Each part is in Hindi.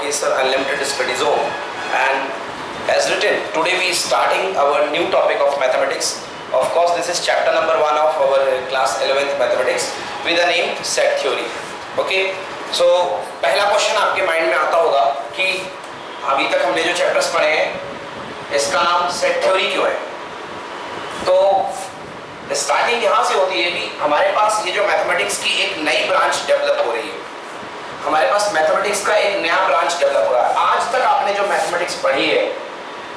Yogesh Unlimited Study Zone, and as written, today we starting our new topic of mathematics. Of course, this is chapter number 1 of our class 11th mathematics with the name set theory. Okay, so पहला क्वेश्चन आपके माइंड में आता होगा कि अभी तक हमने जो चैप्टर्स पढ़े हैं इसका नाम सेट थ्योरी क्यों है। तो स्टार्टिंग यहाँ से होती है कि हमारे पास ये जो मैथमेटिक्स की एक नई ब्रांच डेवलप हो रही है, हमारे पास मैथमेटिक्स का एक नया ब्रांच डेवलप हो रहा है। आज तक आपने जो मैथमेटिक्स पढ़ी है,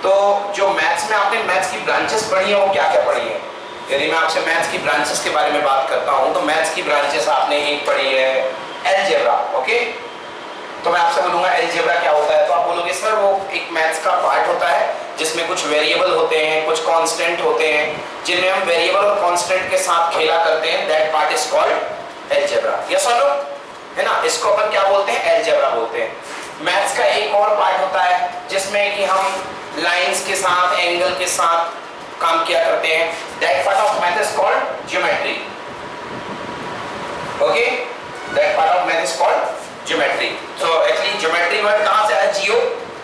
तो जो मैथ्स में आपने मैथ्स की ब्रांचेस पढ़ी है वो क्या क्या पढ़ी है। यदि मैं आपसे मैथ्स की ब्रांचेस के बारे में बात करता हूँ तो मैथ्स की ब्रांचेस आपने एक पढ़ी है अलजेब्रा। ओके, तो मैं आपसे बोलूँगा अलजेब्रा क्या होता है, तो आप बोलोगे सर वो एक मैथ्स का पार्ट होता है जिसमें कुछ वेरिएबल होते हैं, कुछ कांस्टेंट होते हैं, जिनमें हम वेरिएबल और कांस्टेंट के साथ खेला करते हैं, that part is called algebra. Yes और नो, है ना। इसको अपन क्या बोलते हैं, अलजेब्रा बोलते हैं। मैथ्स का एक और पार्ट होता है जिसमें कि हम लाइंस के साथ, एंगल के साथ काम किया करते हैं, that part of math is called geometry. Okay, that part of math is called geometry. So actually geometry word कहां से आया, जियो,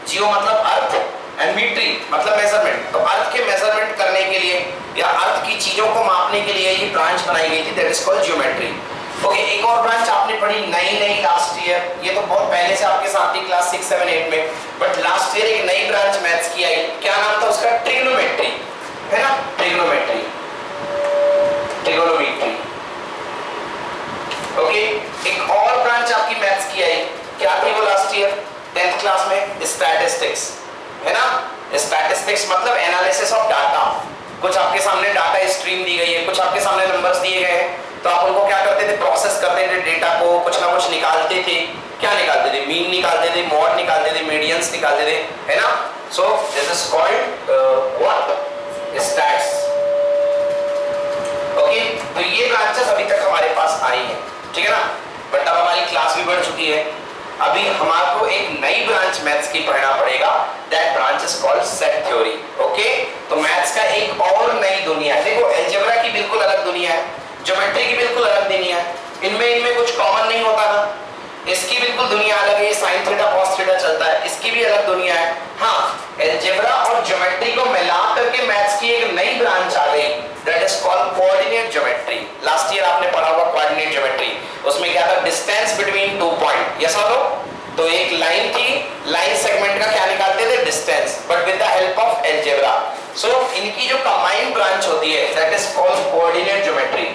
जियो मतलब अर्थ एंड मीट्री मतलब मेजरमेंट। तो अर्थ के मेजरमेंट करने के लिए या अर्थ की चीजों को मापने के लिए ये ब्रांच बनाई गई थी, that is called geometry. Okay, एक और ब्रांच आपने पढ़ी नई लास्ट ईयर, ये तो बहुत पहले से आपके साथ थी क्लास 6, 7, 8 में, बट लास्ट ईयर एक नई ब्रांच मैथ्स की आई। क्या नाम था उसका, ट्रिग्नोमेट्री, है ना, ट्रिग्नोमेट्री, ट्रिग्नोमेट्री। ओके, एक और ब्रांच आपकी मैथ्स की आई, क्या थी वो लास्ट ईयर 10th क्लास में, स्टैटिस्टिक्स, है ना। स्टैटिस्टिक्स मतलब एनालिसिस ऑफ डाटा। कुछ आपके सामने डाटा स्ट्रीम दी गई है, कुछ आपके सामने नंबर्स दिए गए हैं, तो आप उनको क्या करते थे, प्रोसेस करते थे डेटा को, कुछ ना कुछ निकालते थे। क्या निकालते थे, मीन निकालते थे, मॉड निकालते थे, मीडियंस निकालते थे, है ना। So this is called what, stats. Okay, तो ये ब्रांचेस अभी तक हमारे पास आई है, ठीक है ना। बट अब हमारी क्लास भी बढ़ चुकी है, अभी हमारे एक नई ब्रांच मैथ्स की पढ़ना पड़ेगा, that branch is called set theory. Okay, तो मैथ्स का एक और नई दुनिया है। देखो अलजेब्रा की बिल्कुल अलग दुनिया है, ज्योमेट्री की बिल्कुल अलग दुनिया है, इनमें कुछ कॉमन नहीं होता ना। इसकी बिल्कुल दुनिया अलग है, साइन थीटा कॉस थीटा चलता है, इसकी भी अलग दुनिया है। हाँ, अलजेब्रा और ज्योमेट्री को मिला करके मैथ्स की एक नई ब्रांच आ गई, that is called coordinate geometry. Last year आपने पढ़ा होगा कोऑर्डिनेट ज्योमेट्री, उसमें क्या था, डिस्टेंस बिटवीन 2 पॉइंट। यस और नो, तो एक लाइन थी, लाइन सेगमेंट का क्या निकालते थे, distance, but with the help of algebra. So इनकी जो कंबाइंड ब्रांच होती है that is called coordinate geometry.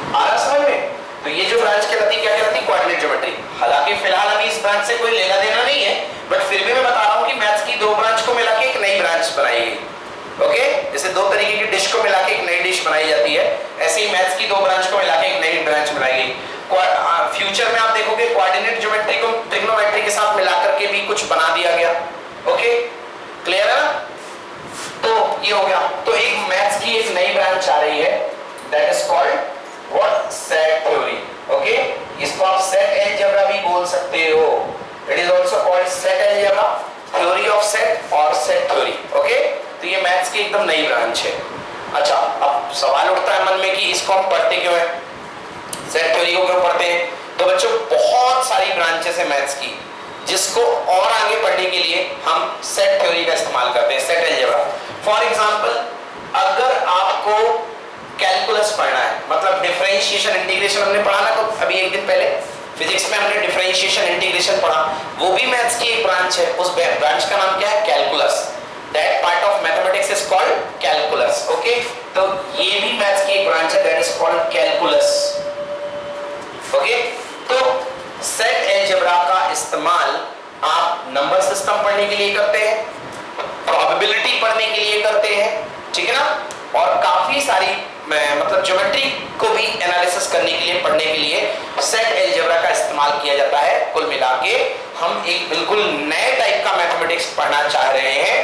आ रहा समझ में। तो ये जो ब्रांच कहलाती क्या कहलाती, कोऑर्डिनेट ज्योमेट्री। हालांकि फिलहाल अभी इस ब्रांच से कोई लेना देना नहीं है, बट फिर भी मैं बता रहा हूं कि मैथ्स की दो ब्रांच को मिला के एक नई ब्रांच बनाई गई। ओके, जैसे दो तरीके की डिश को मिला के एक नई डिश बनाई जाती है, ऐसे ही मैथ्स की दो ब्रांच को मिला के एक नई ब्रांच बनाई गई। फ्यूचर में आप देखोगे कोऑर्डिनेट ज्योमेट्री को ट्रिग्नोमेट्री के साथ मिला करके भी कुछ बना दिया गया। ओके, क्लियर है ना। तो ये हो गया, तो एक मैथ्स की एक नई ब्रांच आ रही है, that is called what, set theory. Okay, इसको आप सेट अलजेब्रा भी बोल सकते हो, it is also called set algebra, theory of set और सेट थ्योरी। ओके, तो ये मैथ्स की एकदम नई ब्रांच है। अच्छा, अब सवाल उठता है मन में कि इसको हम पढ़ते क्यों है, सेट थ्योरी को क्यों पढ़ते हैं। तो बच्चों बहुत सारी ब्रांचेस है मैथ्स की, जिसको और आगे पढ़ने के लिए हम सेट थ्योरी का इस्तेमाल करते हैं, सेट अलजेब्रा। फॉर एग्जांपल, अगर आपको कैलकुलस पढ़ना है, मतलब डिफरेंशिएशन इंटीग्रेशन हमने पढ़ा ना, तो अभी एक दिन पहले फिजिक्स में हमने डिफरेंशिएशन इंटीग्रेशन पढ़ा, वो भी मैथ्स की एक ब्रांच है। उस ब्रांच का नाम क्या है, calculus. That part of mathematics is called calculus. Okay, तो ये भी मैथ्स की एक ब्रांच है, that is called calculus. Okay, तो सेट अलजेब्रा का इस्तेमाल आप नंबर सिस्टम पढ़ने के लिए करते हैं, प्रोबेबिलिटी पढ़ने के लिए करते हैं, ठीक है ना, और काफी सारी मतलब ज्योमेट्री को भी एनालिसिस करने के लिए, पढ़ने के लिए सेट अलजेब्रा का इस्तेमाल किया जाता है। कुल मिला के हम एक बिल्कुल नए टाइप का मैथमेटिक्स पढ़ना चाह रहे हैं।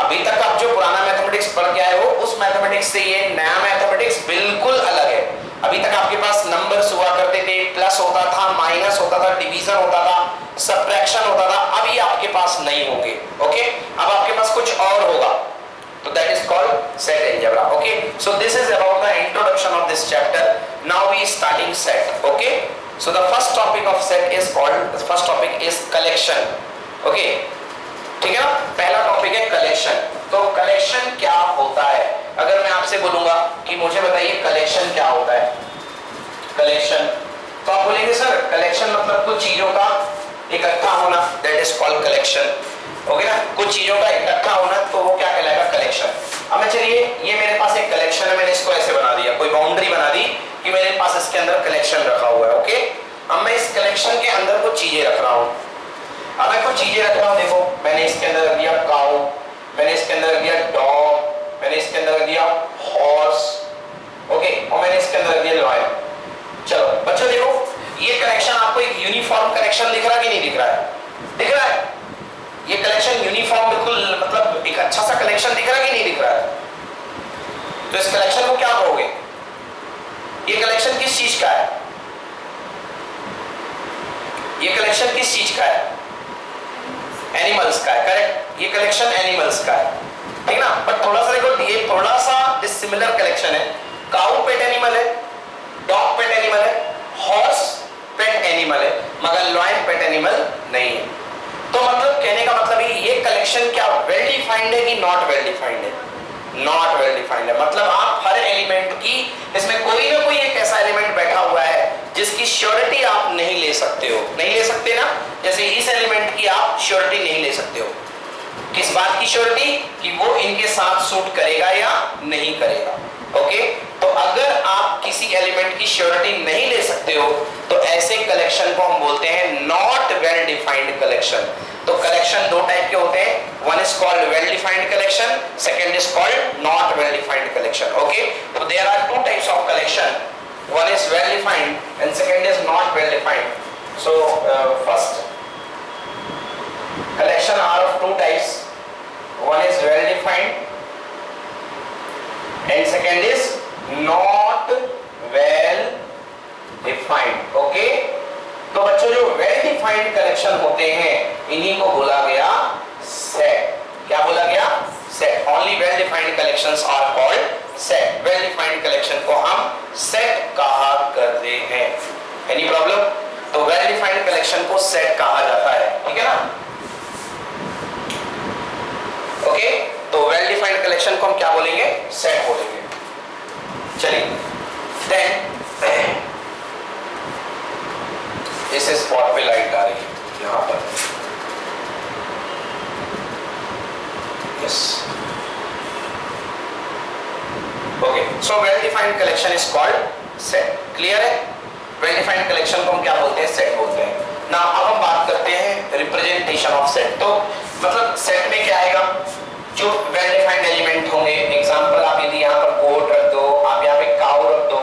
अभी तक आप जो पुराना मैथमेटिक्स पढ़ के आए हो, उस मैथमेटिक्स से ये नया मैथमेटिक्स बिल्कुल अलग है। अभी तक आपके पास नंबर्स हुआ करते थे, प्लस होता था, माइनस होता था, डिवीजन होता था, सब्ट्रैक्शन होता था, अभी आपके पास नहीं होंगे। ओके, अब आपके पास कुछ और होगा, तो that is called set algebra. Okay, so this is about the introduction of this chapter. now we starting set. Okay, so the first topic of set is called, the first topic is collection. Okay, ठीक है ना, पहला टॉपिक है कलेक्शन। तो कलेक्शन क्या होता है? अगर मैं आपसे बोलूंगा कि मुझे बताइए कलेक्शन क्या होता है, कलेक्शन, तो आप बोलेंगे सर कलेक्शन मतलब कुछ चीजों का इकट्ठा होना, that is called collection. Okay ना, कुछ चीजों का इकट्ठा होना, तो वो क्या कहलाएगा, कलेक्शन। अब मैं चलिए, ये मेरे पास एक कलेक्शन है, मैंने इसको ऐसे बना दिया, कोई बाउंड्री बना दी कि मेरे पास इसके अंदर कलेक्शन रखा हुआ है। ओके, अब मैं इस कलेक्शन के अंदर कुछ चीजें रख रहा हूँ। अब मैं कुछ चीजें रख रहा हूँ, देखो मैंने इसके अंदर रख दिया काऊ, मैंने इसके अंदर रख दिया डॉग, मैंने इसके अंदर रख दिया हॉर्स, ओके, और मैंने इसके अंदर रख दिया लॉयन। चलो बच्चों देखो, ये कलेक्शन आपको एक यूनिफॉर्म कलेक्शन दिख रहा है कि नहीं दिख रहा है? दिख रहा है। ये कलेक्शन यूनिफॉर्म, बिल्कुल मतलब एक अच्छा सा कलेक्शन दिख रहा है कि नहीं दिख रहा है? तो इस कलेक्शन को क्या कहोगे? ये कलेक्शन किस चीज का है? ये कलेक्शन किस चीज का है? एनिमल्स का है, करेक्ट। ये कलेक्शन एनिमल्स का है, ठीक ना। बट थोड़ा सा देखो, ये थोड़ा सा डिसिमिलर कलेक्शन है। काऊ पेट एनिमल है, डॉग पेट एनिमल है, हॉर्स पेट एनिमल है, मगर लॉयन पेट एनिमल नहीं है। तो मतलब कहने का मतलब ये कलेक्शन क्या वेल डिफाइंड है कि नॉट वेल डिफाइंड है? नॉट वेल डिफाइंड है। मतलब आप हर एलिमेंट की, इसमें कोई ना कोई एक ऐसा एलिमेंट बैठा हुआ है जिसकी श्योरिटी आप नहीं ले सकते हो, नहीं ले सकते ना। जैसे इस एलिमेंट की आप श्योरिटी नहीं ले सकते हो। किस बात की श्योरिटी? कि वो इनके साथ सूट करेगा या नहीं करेगा। ओके, तो अगर आप किसी एलिमेंट की श्योरिटी नहीं ले सकते हो तो ऐसे कलेक्शन को हम बोलते हैं नॉट वेल डिफाइंड कलेक्शन। तो कलेक्शन दो टाइप के होते हैं, one is called well defined collection, second is called not well defined collection. Okay, तो there are two types of collection, one is well defined and second is not well defined. So first collection are of two types, one is well defined and second is not well defined. Okay, तो बच्चों जो well defined collection होते हैं इन्हीं को बोला गया set। क्या बोला गया? set। only well defined collections are called set। well defined collection को हम set कहा करते हैं। Any problem? तो well defined collection को set कहा जाता है, ठीक है ना। ओके, तो well defined collection को हम क्या बोलेंगे? set बोलेंगे। चलिए, then इस स्पॉट पे लाइट आ रही है यहाँ पर, yes। Okay, so well-defined collection is called set। Clear है? Well-defined collection को हम क्या बोलते हैं? set बोलते हैं। Now अब हम बात करते हैं representation of set। तो मतलब set में क्या आएगा? जो well-defined element होंगे, example आप यदि यहाँ पर goat रख दो, आप यहाँ पे cow रख दो,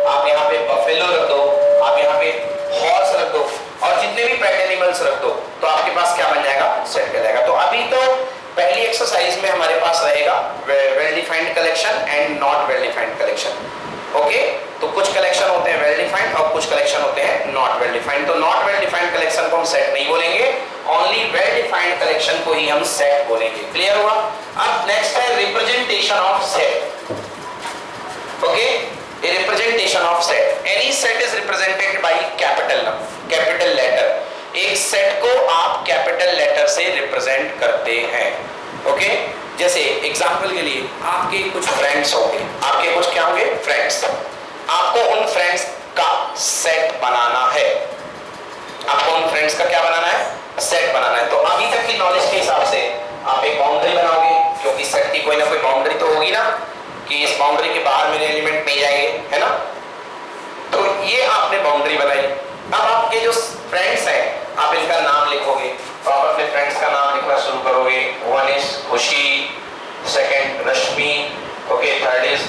आप यहाँ पे buffalo रख दो, आप यहाँ पे horse रख दो, और जितने भी pet animals रख दो, तो आपके पास क्या बन जाएगा? set कहलाएगा। तो अभी तो पहली एक्सरसाइज में हमारे पास रहेगा well defined collection and not well defined collection. Okay, तो कुछ कलेक्शन होते हैं वेल डिफाइंड और कुछ कलेक्शन होते हैं नॉट वेल डिफाइंड। तो नॉट वेल डिफाइंड कलेक्शन को हम सेट नहीं बोलेंगे, ओनली वेल डिफाइंड कलेक्शन को ही हम सेट बोलेंगे। क्लियर हुआ? अब नेक्स्ट है representation of set. Okay, representation of set, any set is represented by capital letter. एक सेट को आप कैपिटल लेटर से रिप्रेजेंट करते हैं। ओके, जैसे एग्जांपल के लिए आपके कुछ फ्रेंड्स होंगे, आपके कुछ क्या होंगे? फ्रेंड्स। आपको उन फ्रेंड्स का सेट बनाना है, आपको उन फ्रेंड्स का क्या बनाना है? सेट बनाना है। तो अभी तक की नॉलेज के हिसाब से आप एक बाउंड्री बनाओगे, क्योंकि सेट की कोई ना कोई बाउंड्री तो होगी ना, कि इस बाउंड्री के बाहर मेरे एलिमेंट नहीं जाएंगे, है ना। तो ये आपने बाउंड्री बनाई। अब आपके जो फ्रेंड्स हैं आप इनका नाम लिखोगे, तो आप अपने फ्रेंड्स का नाम लिखना शुरू करोगे। One is Khushi, second Rashmi, okay, third is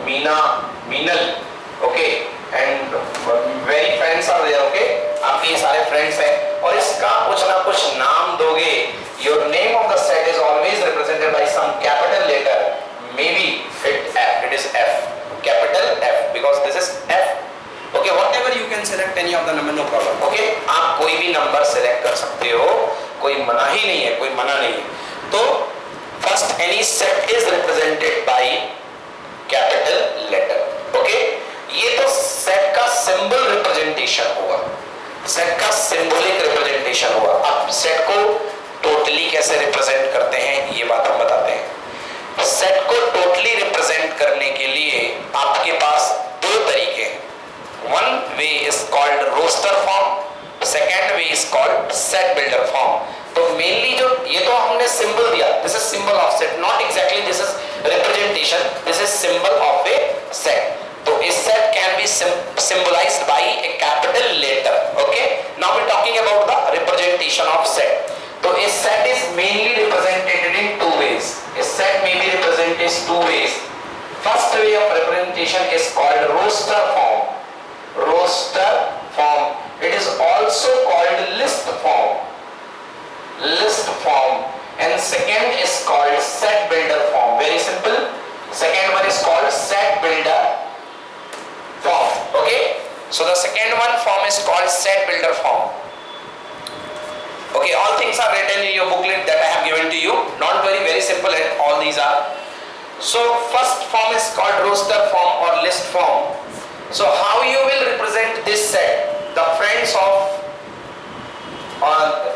Meena, Meenal, okay, and very friends are there. Okay, आपके ये सारे फ्रेंड्स हैं और इसका कुछ ना कुछ नाम दोगे। Your name of the set is always represented by some capital letter, maybe it is F, capital F, because this is F. Okay, whatever you can select any of the number, no problem. Okay, आप कोई भी नंबर सेलेक्ट कर सकते हो, कोई मना ही नहीं है, कोई मना नहीं है। तो first, any set is represented by capital letter. Okay, ये रिप्रेजेंटेशन होगा, सेट का सिंबॉलिक रिप्रेजेंटेशन हुआ। अब सेट को टोटली कैसे रिप्रेजेंट करते हैं ये बात हम बताते हैं। सेट को टोटली रिप्रेजेंट करने के लिए आपके पास दो तरीके हैं। One way is called roster form, second way is called set builder form. तो मेनली जो ये तो हमने सिंबल दिया, this is symbol of set, not exactly this is representation, this is symbol of A set. तो a set can be symbolized by a capital letter. Okay, now we're talking about the representation of set. So a set is mainly represented in two ways. A set may be represented in two ways. First way of representation is called roster form. Roster form. It is also called list form. List form. And second is called set builder form. Very simple. Second one is called set builder form. Okay, so the second one form is called set builder form. Okay, all things are written in your booklet that I have given to you. Not very simple, and all these are. So first form is called roster form or list form. So how you will represent this set? The friends of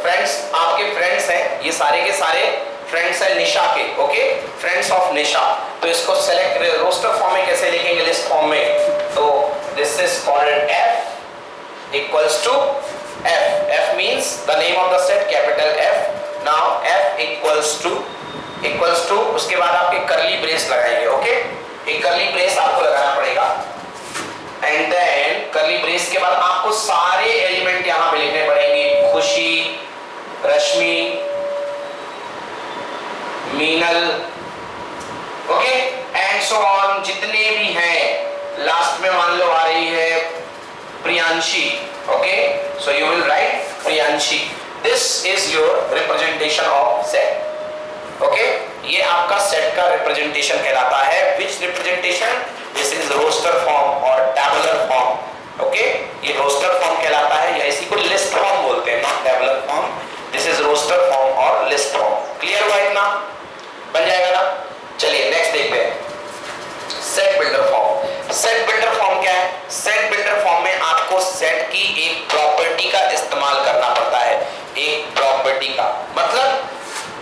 friends, आपके friends हैं, ये सारे के सारे फ्रेंड्स है निशा के। ओके, फ्रेंड्स ऑफ निशा। तो इसको सेलेक्ट रोस्टर फॉर्म में कैसे लिखेंगे, लिस्ट फॉर्म में? तो this is called F equals to F। F means the name of the set, capital F। Now F equals to उसके बाद आप एक करली ब्रेस लगाएंगे। ओके, एक करली ब्रेस आपको लगाना पड़ेगा, एंड देन करली ब्रेस के बाद आपको सारे एलिमेंट यहां पे लिखने पड़ेंगे। Khushi, Rashmi, Meenal, okay, and so on, जितने भी हैं। लास्ट में मान लो आ रही है Priyanshi. Okay, so you will write Priyanshi. This is your representation of set. Okay, ये आपका सेट का रिप्रेजेंटेशन कहलाता है। Which representation? This is roster form और टैबुलर फॉर्म। ओके, ये रोस्टर फॉर्म कहलाता है, या इसी को लिस्ट फॉर्म बोलते हैं, not tabular form. This is roster form और लिस्ट फॉर्म। क्लियर हुआ इतना? बन जाएगा ना? चलिए नेक्स्ट देखते हैं, set builder form. Set builder form क्या है? सेट बिल्डर फॉर्म में आपको सेट की एक प्रॉपर्टी का इस्तेमाल करना पड़ता है। एक प्रॉपर्टी का मतलब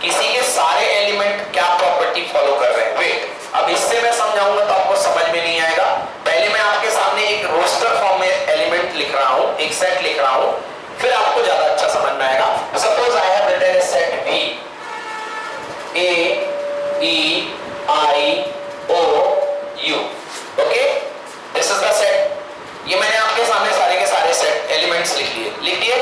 किसी के सारे एलिमेंट क्या प्रॉपर्टी फॉलो कर रहे हैं। वेट, अब इससे मैं समझाऊंगा तो आपको समझ में नहीं आएगा। पहले मैं आपके सामने एक रोस्टर फॉर्म में एलिमेंट लिख रहा हूं, एक सेट लिख रहा हूं, फिर आपको ज्यादा अच्छा समझ में आएगा। Suppose I have written a set V, A E I O U। Okay, this is the set. ये मैंने आपके सामने सारे के सारे सेट एलिमेंट्स लिख दिए।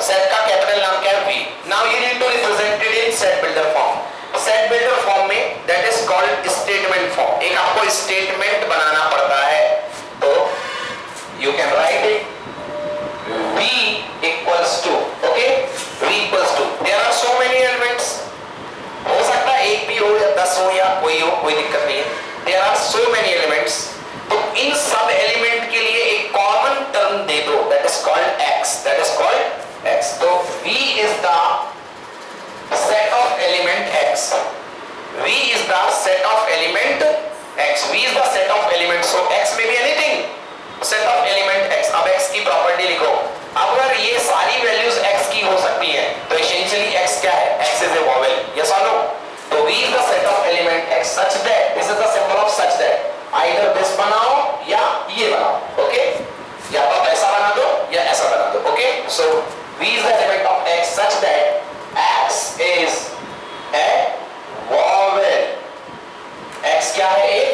सेट का कैपिटल नाम क्या है? V। Now you need to represent it in set builder form. Set builder form में that is called statement form. एक आपको स्टेटमेंट बनाना पड़ता है, तो you can write it V equals to, okay, V equals to, there are so many elements. हो सकता है एक भी हो या 10 हो या कोई हो, कोई दिक्कत नहीं है। There are so many elements. तो इन सब एलिमेंट के लिए एक कॉमन टर्म दे दो, that is called X। That is called X। तो V is the set of element X। V is the set of element X। V is the set of element, so X may be anything, set of element X। अब X की प्रॉपर्टी लिखो। अगर ये सारी वैल्यूज X की हो सकती हैं, तो एसेंशियली X क्या है? X is a vowel. Yes और नो? तो V is the set of element X such that, this is the symbol of such that, either this बनाओ या ये बनाओ। ओके, या तो ऐसा बना दो या ऐसा बना दो। Okay, so V is the element of X such that X is a vowel। X क्या है? एक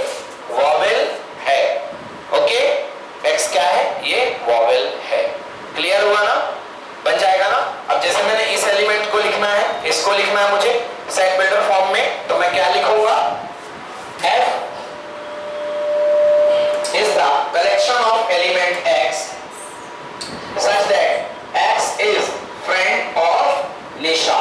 वोवेल है। ओके, X क्या है? ये वोवेल है। क्लियर हुआ ना? बन जाएगा ना? अब जैसे मैंने इस एलिमेंट को लिखना है, इसको लिखना है मुझे सेट बिल्डर फॉर्म में, तो मैं क्या लिखूंगा? F is the collection of element X such that X is friend of Nisha।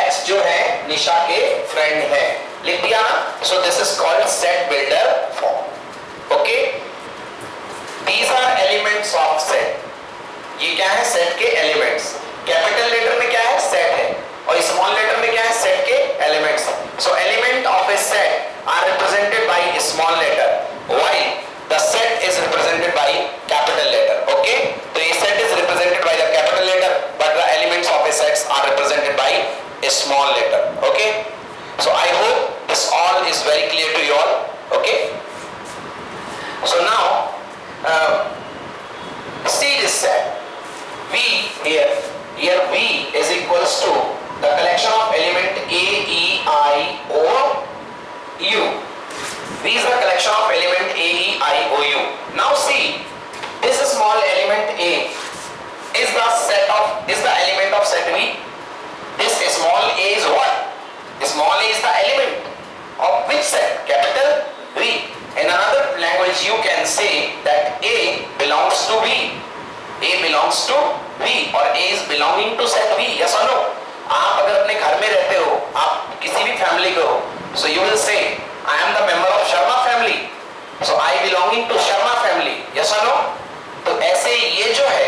X जो है निशा के फ्रेंड है। लिख दिया ना? So this is called set builder form। Okay, these are elements of set। ये क्या है? सेट के एलिमेंट्स। कैपिटल लेटर में क्या है? सेट है, और स्मॉल लेटर में क्या है? सेट के elements. So element of A set are represented by small letter, while the set is represented by capital letter. Okay, तो ये set which you can say that A belongs to B. A belongs to B or A is belonging to set B. Yes or no? आप अगर अपने घर में रहते हो, आप किसी भी फैमिली के हो, so you will say I am the member of Sharma family, so I belonging to Sharma family. Yes or no? तो ऐसे ये जो है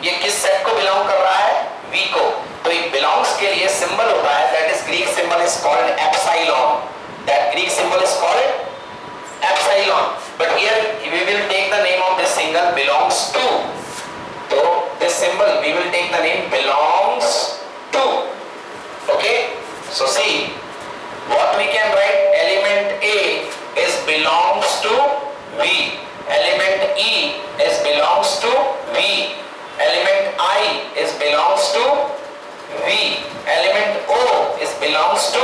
ये किस सेट को बिलोंग कर रहा है? V को. तो एक belongs के लिए सिंबल होता है, that is Greek symbol is called epsilon. That Greek symbol is called epsilon. But here we will take the name of this symbol belongs to. So this symbol we will take the name belongs to. Okay? So see what we can write. Element A is belongs to V. Element E is belongs to V. Element I is belongs to V. Element O is belongs to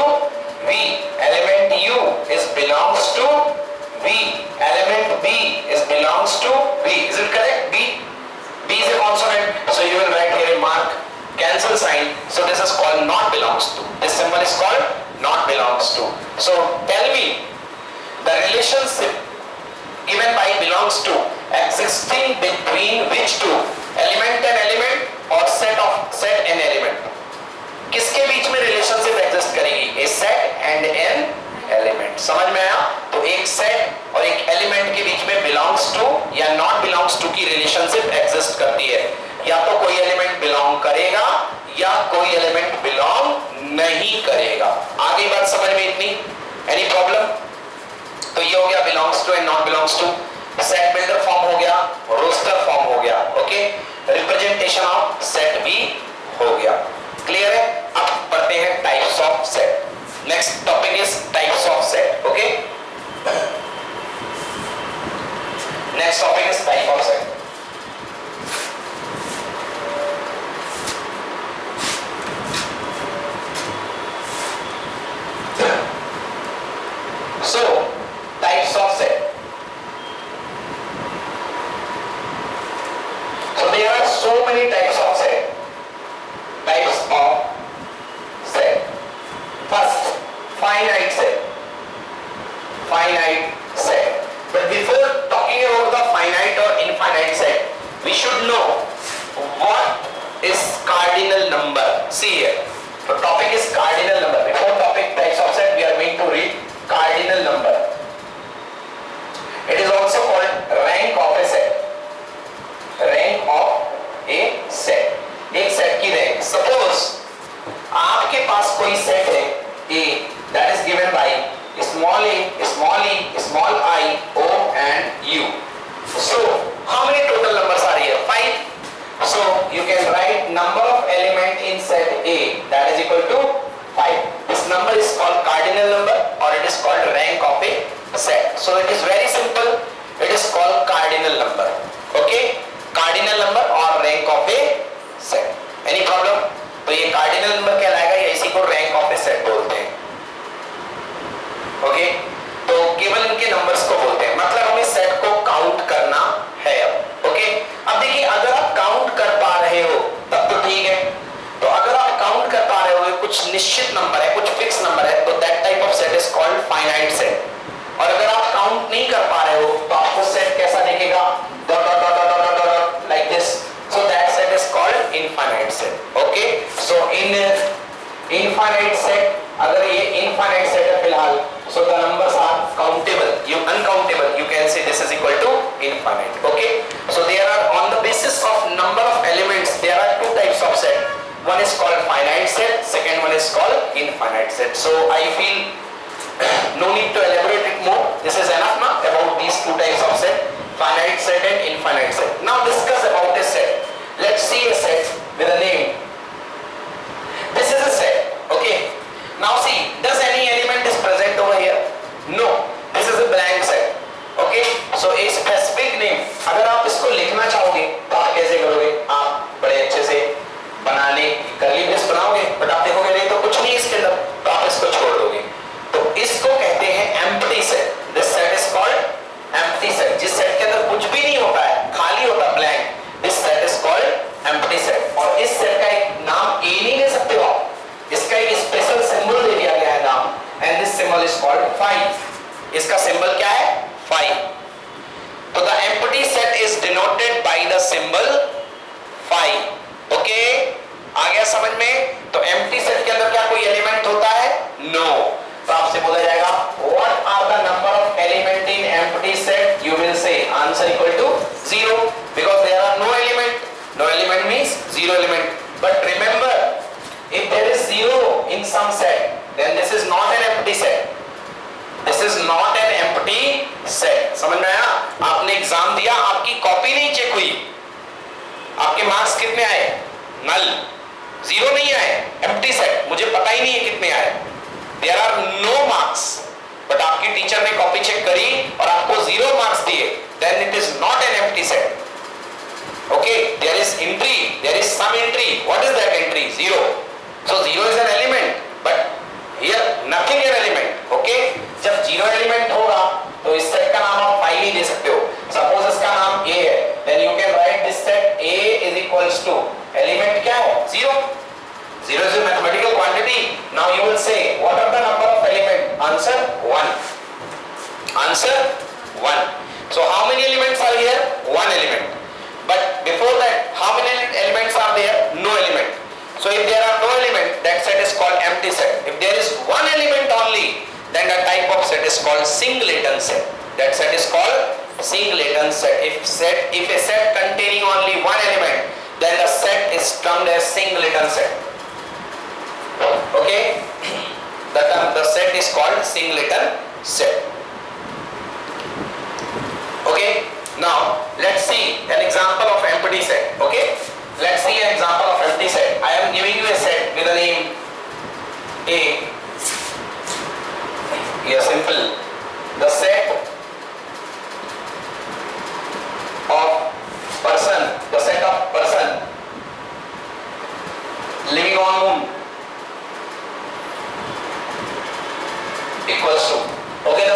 V. Element U is belongs to V. Element B is belongs to V. Is it correct? B. B is a consonant, so you will write here a mark, cancel sign. So this is called not belongs to. This symbol is called not belongs to. So tell me the relationship given by belongs to existing between which two? Element and element or set and element? किसके बीच में रिलेशनशिप एग्जिस्ट करेगी? ए सेट एंड एन एलिमेंट. समझ में आया? तो एक सेट और एक एलिमेंट के बीच में बिलोंग्स टू या नॉट बिलोंग्स टू की रिलेशनशिप एग्जिस्ट करती है. या तो कोई एलिमेंट बिलोंग करेगा या कोई एलिमेंट बिलोंग नहीं करेगा. आगे बात समझ में इतनी? Any problem? तो ये हो गया belongs to and not belongs to. Set builder form हो गया, रोस्टर फॉर्म हो गया. ओके, रिप्रेजेंटेशन ऑफ सेट भी हो गया. क्लियर है? अब पढ़ते हैं types of set. Next topic is types of set. Okay, next topic is type of set. So types of set. So there are so many types of set. Types of set. First, finite set. Finite set. But before talking about the finite or infinite set, we should know what is cardinal number. See here. The topic is cardinal number. Before topic types of set, we are going to read cardinal number. It is also called rank of a set. Rank of a set. एक सेट की रैंक. सपोज आपके पास कोई सेट है A that is given by small a, small e, small I, O and U. So how many total numbers are here? 5. So you can write number of element in set A that is equal to 5. This number is called cardinal number or it is called rank of a set. So it is very simple. It is called cardinal number. Okay, cardinal number or rank of a set. Any problem? तो ये cardinal number कहलाएगा या इसी को rank of a set बोलते हैं. ओके, तो केवल इनके नंबर्स को बोलते हैं. मतलब हमें सेट को काउंट करना है अब. ओके, अब देखिए अगर आप काउंट कर पा रहे हो तब तो ठीक है. तो अगर आप काउंट कर पा रहे हो कुछ निश्चित नंबर है, कुछ फिक्स नंबर है, तो that type of set is called finite set. और अगर आप काउंट नहीं कर पा रहे हो तो आपको सेट कैसा दिखेगा? Dot dot dot dot dot dot like this. So that set is called infinite set. Okay, so in infinite set, अगर ये इनफाइनाइट सेट है फिलहाल, so the numbers are countable. You uncountable, you can say this is equal to infinite. Okay, so there are on the basis of number of elements there are two types of set. One is called finite set, second one is called infinite set. So I feel no need to elaborate it more. This is enough now about these two types of set, finite set and infinite set. Now discuss about a set. Let's see a set with a name. This is a set. Okay, now see, does any element is present over here? No, this is a blank set. Okay, so a specific name. अगर आप इसको लिखना चाहोगे तो आप कैसे करोगे? आप बड़े अच्छे से बनाने कर्ली ब्रेस बनाओगे, बट आप देखोगे नहीं तो कुछ नहीं इसके अंदर, तो आप इसको छोड़ दोगे. तो इसको कहते हैं empty set. This set is called empty set. जिस सेट के अंदर कुछ भी नहीं होता है, खाली होता है, blank. This set is called empty set. और इस सेट का एक नाम A नहीं ले सकते हो आप. इसका एक स्पेशल सिंबल दे दिया गया है नाम, and this symbol is called phi. इसका सिंबल क्या है? phi. सिंबल 5। ओके, आ गया समझ में? तो एम्प्टी सेट के अंदर क्या कोई एलिमेंट होता है? नो। तो आपसे बोला जाएगा what are the number of element in empty set? You will say answer equal to 0 because there are no element. No element means 0 element. But remember if there is 0 in some set then this is not an empty set. This is not an empty set. समझ में आया? आपने एग्जाम दिया, आपकी कॉपी नहीं चेक हुई, आपके मार्क्स कितने आए? नल, 0 नहीं आए. empty set, मुझे पता ही नहीं है कितने आए. There are no marks. But आपकी टीचर ने कॉपी चेक करी और आपको 0 मार्क्स दिए, then it is not an empty set. Okay, there is entry, there is some entry. What is that entry? 0. So 0 is an element, but here nothing an element. Okay, जब 0 एलिमेंट होगा तो इस सेट का नाम आप 5 नहीं दे सकते हो. सपोज इसका नाम A है, then you can write this set A is equals to element क्या है? 0. 0 is a mathematical quantity. Now you will say what are the number of element? Answer 1. Answer 1. So how many elements are here? 1 element. But before that, how many elements are there? No element. So if there are no element, that set is called empty set. If there is one element only, then the type of set is called singleton set. That set is called singleton set. If a set containing only one element, then the set is termed as singleton set. Okay? The set is called singleton set. Okay? Now let's see an example of empty set. Okay? Let's see an example of empty set. I am giving you a set with the name A. Here simple. The set of person living on moon equals to. Okay,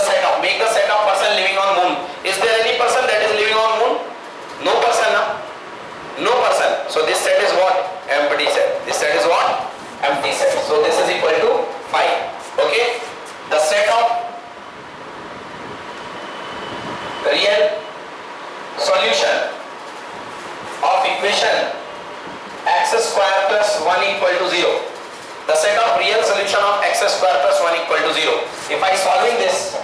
make the set of person living on moon. Is there any person that is living on moon? No person, na? No person. So this set is what? Empty set. This set is what? Empty set. So this is equal to 5. Okay. The set of real solution of equation x square plus 1 equal to 0. The set of real solution of x square plus 1 equal to 0. If I solving this,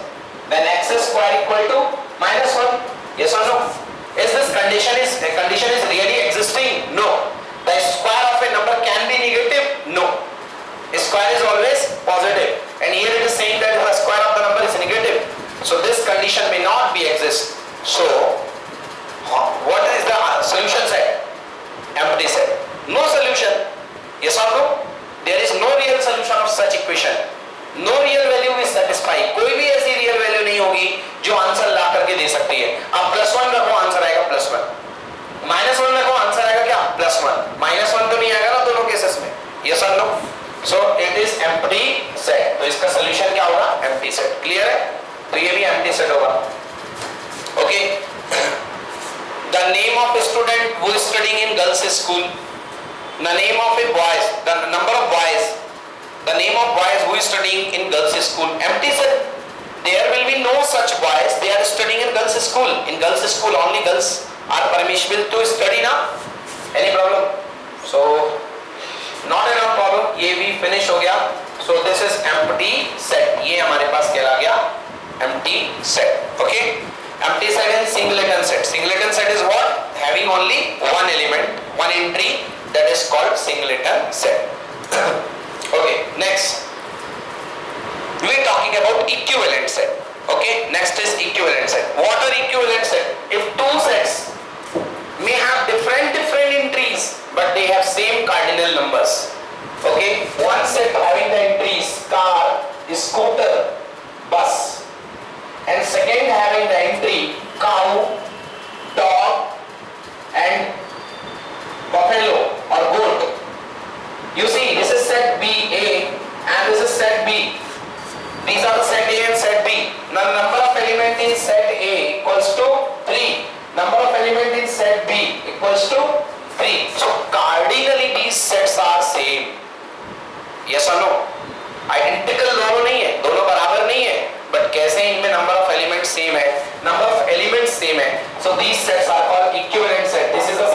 then x square equal to minus 1. Yes or no? Is this condition is really existing? No. The square of a number can be negative? No. A square is always positive. And here it is saying that the square of the number is negative. So this condition may not be exist. So what is the solution set? Empty set. No solution. Yes or no? There is no real solution of such equation. No real value is satisfied. कोई भी ऐसी real value नहीं होगी जो आंसर ला करके दे सकती है. आप +1 रखो, आंसर आएगा +1. -1 रखो, आंसर आएगा क्या? +1. -1 तो नहीं आएगा ना दोनों केसेस में. Yes or no? So it is empty set. तो इसका solution क्या होगा? Empty set. Clear है? तो ये भी empty set होगा. Okay. The name of a student who is studying in girls' school. The name of a boys. The number of boys. The name of boys who is studying in girls' school. Empty set. There will be no such boys. They are studying in girls' school. In girls' school only girls are permissible to study now. Any problem? So not enough problem. ये भी finish हो गया. So this is empty set. ये हमारे पास क्या आ गया? Empty set. Okay. Empty set and singleton set. Singleton set is what? Having only one element, one entry. That is called singleton set. Okay. Next. We are talking about equivalent set. Okay. Next is equivalent set. What are equivalent set? If two sets may have different entries, but they have same cardinal numbers. Okay. One set having the entries car, scooter, bus, and second having the entry cow, dog, and buffalo or goat. You see, this is set B A and this is set B. These are the set A and set B. Now number of element in set A equals to 3. Number of element in set B equals to 3. So cardinally these sets are same. Yes or no? Identical दोनों नहीं है, दोनों बराबर नहीं है, but कैसे इनमें number of elements same है, number of elements same है. So these sets are called equivalent set. This is a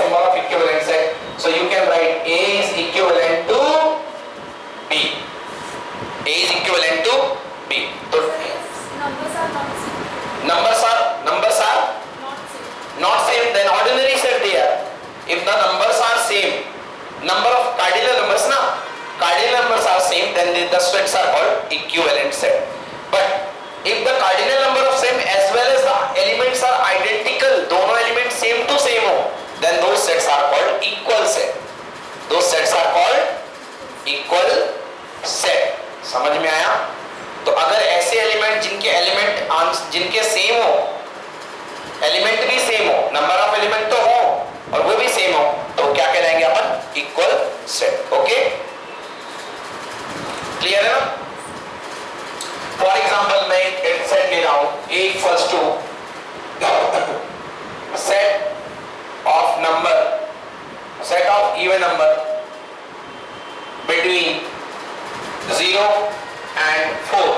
the sets are called equivalent set. But if the cardinal number of same as well as the elements are identical, दोनों एलिमेंट सेम टू सेम हो, then those sets are called equal set. Those sets are called equal set. समझ में आया? तो अगर ऐसे एलिमेंट जिनके सेम हो, एलिमेंट भी सेम हो, नंबर ऑफ एलिमेंट तो हो और वो भी सेम हो, तो क्या कहलाएंगे अपन? Equal set. ओके, क्लियर है ना? फॉर एग्जांपल मैं एक सेट ले रहा हूं, A equals to set of even number between 0 and 4,